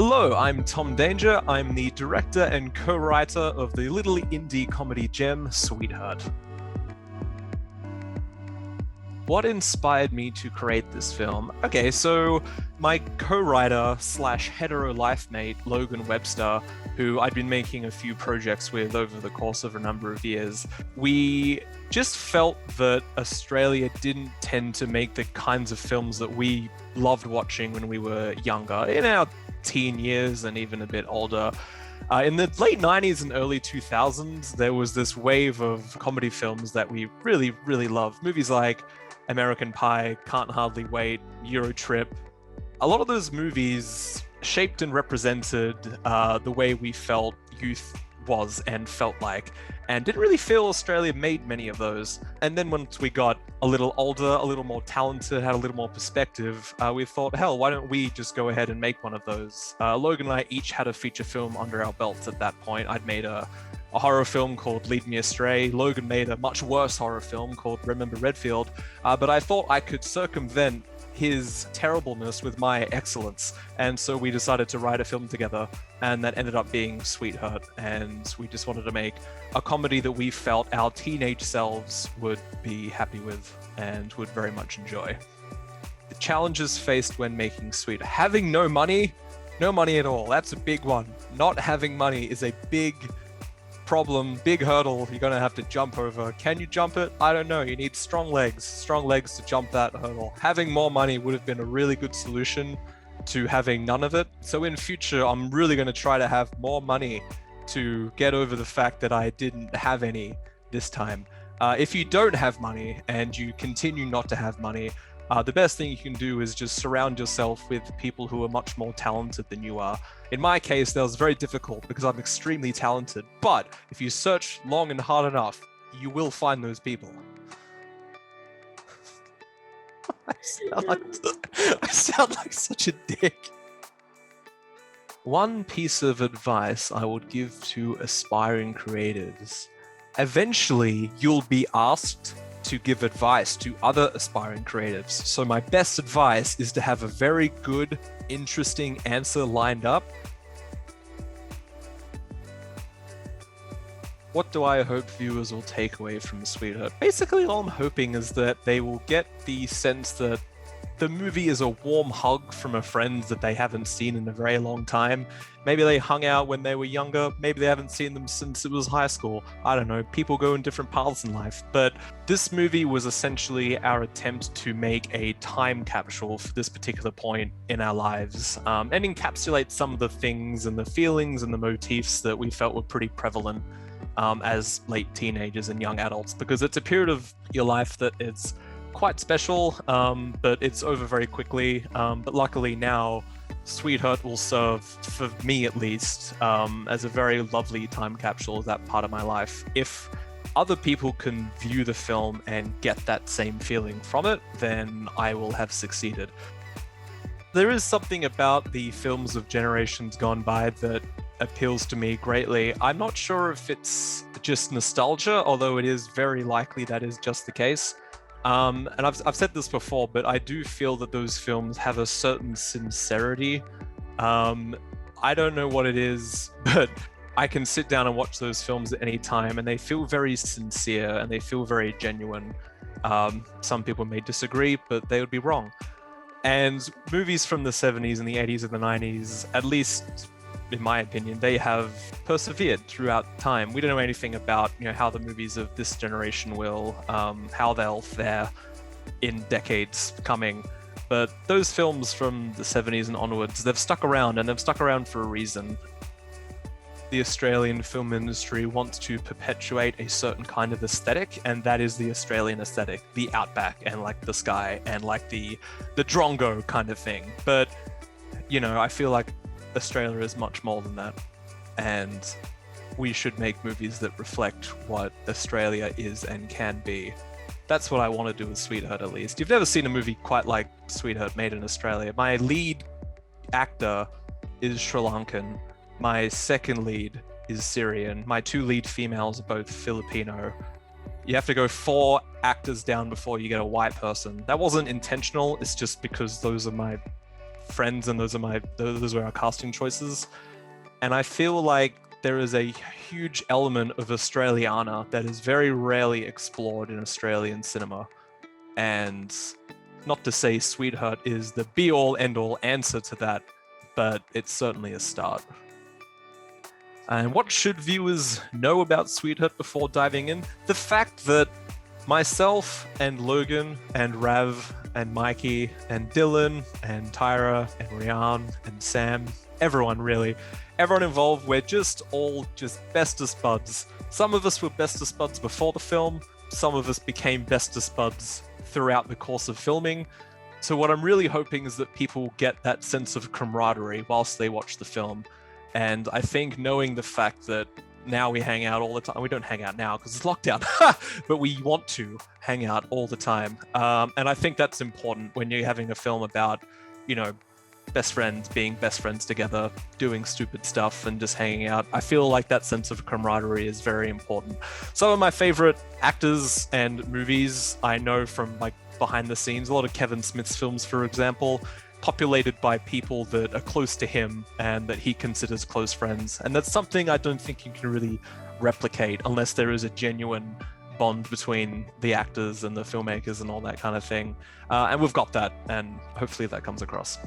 Hello, I'm Tom Danger. I'm the director and co-writer of the little indie comedy gem, Sweethurt. What inspired me to create this film? Okay, so my co-writer slash hetero life mate, Logan Webster, who I'd been making a few projects with over the course of a number of years, we just felt that Australia didn't tend to make the kinds of films that we loved watching when we were younger, in our teen years and even a bit older. In the late 90s and early 2000s, there was this wave of comedy films that we really, really loved. Movies like American Pie, Can't Hardly Wait, Euro Trip. A lot of those movies shaped and represented the way we felt youth was and felt like, and didn't really feel Australia made many of those. And then once we got a little older, a little more talented, had a little more perspective, we thought, hell, why don't we just go ahead and make one of those? Logan and I each had a feature film under our belts at that point. I'd made a horror film called Lead Me Astray. Logan made a much worse horror film called Remember Redfield. But I thought I could circumvent his terribleness with my excellence. And so we decided to write a film together, and that ended up being Sweethurt. And we just wanted to make a comedy that we felt our teenage selves would be happy with and would very much enjoy. The challenges faced when making Sweethurt: having no money at all. That's a big one. Not having money is a big problem, big hurdle you're going to have to jump over. Can you jump it? I don't know. You need strong legs to jump that hurdle. Having more money would have been a really good solution to having none of it. So in future, I'm really going to try to have more money to get over the fact that I didn't have any this time. If you don't have money and you continue not to have money, the best thing you can do is just surround yourself with people who are much more talented than you are. In my case, that was very difficult because I'm extremely talented, but if you search long and hard enough, you will find those people. I sound like such a dick. One piece of advice I would give to aspiring creators: eventually you'll be asked to give advice to other aspiring creatives. So my best advice is to have a very good, interesting answer lined up. What do I hope viewers will take away from Sweethurt? Basically, all I'm hoping is that they will get the sense that the movie is a warm hug from a friend that they haven't seen in a very long time. Maybe they hung out when they were younger. Maybe they haven't seen them since it was high school. I don't know. People go in different paths in life. But this movie was essentially our attempt to make a time capsule for this particular point in our lives, and encapsulate some of the things and the feelings and the motifs that we felt were pretty prevalent as late teenagers and young adults, because it's a period of your life that it's quite special, but it's over very quickly. But luckily now, Sweethurt will serve, for me at least, as a very lovely time capsule of that part of my life. If other people can view the film and get that same feeling from it, then I will have succeeded. There is something about the films of generations gone by that appeals to me greatly. I'm not sure if it's just nostalgia, although it is very likely that is just the case. And I've said this before, but I do feel that those films have a certain sincerity. I don't know what it is, but I can sit down and watch those films at any time and they feel very sincere and they feel very genuine. Some people may disagree, but they would be wrong. And movies from the 70s and the 80s and the 90s, at least in my opinion, they have persevered throughout time. We don't know anything about, how the movies of this generation will, how they'll fare in decades coming. But those films from the 70s and onwards, they've stuck around, and they've stuck around for a reason. The Australian film industry wants to perpetuate a certain kind of aesthetic, and that is the Australian aesthetic, the outback and like the sky and like the drongo kind of thing. But, I feel like Australia is much more than that, and we should make movies that reflect what Australia is and can be. That's what I want to do with Sweethurt, at least. You've never seen a movie quite like Sweethurt made in Australia. My lead actor is Sri Lankan. My second lead is Syrian. My two lead females are both Filipino. You have to go 4 actors down before you get a white person. That wasn't intentional, it's just because those are my friends, and those were our casting choices. And I feel like there is a huge element of Australiana that is very rarely explored in Australian cinema. And not to say Sweethurt is the be-all, end-all answer to that, but it's certainly a start. And what should viewers know about Sweethurt before diving in? The fact that myself and Logan and Rav and Mikey and Dylan and Tyra and Rian and Sam, everyone involved, we're just all bestest buds. Some of us were bestest buds before the film, some of us became bestest buds throughout the course of filming. So what I'm really hoping is that people get that sense of camaraderie whilst they watch the film. And I think knowing the fact that now we hang out all the time. We don't hang out now because it's lockdown, but we want to hang out all the time. And I think that's important when you're having a film about, best friends being best friends together, doing stupid stuff and just hanging out. I feel like that sense of camaraderie is very important. Some of my favorite actors and movies I know from behind the scenes, a lot of Kevin Smith's films, for example, populated by people that are close to him and that he considers close friends. And that's something I don't think you can really replicate unless there is a genuine bond between the actors and the filmmakers and all that kind of thing. And we've got that, and hopefully that comes across.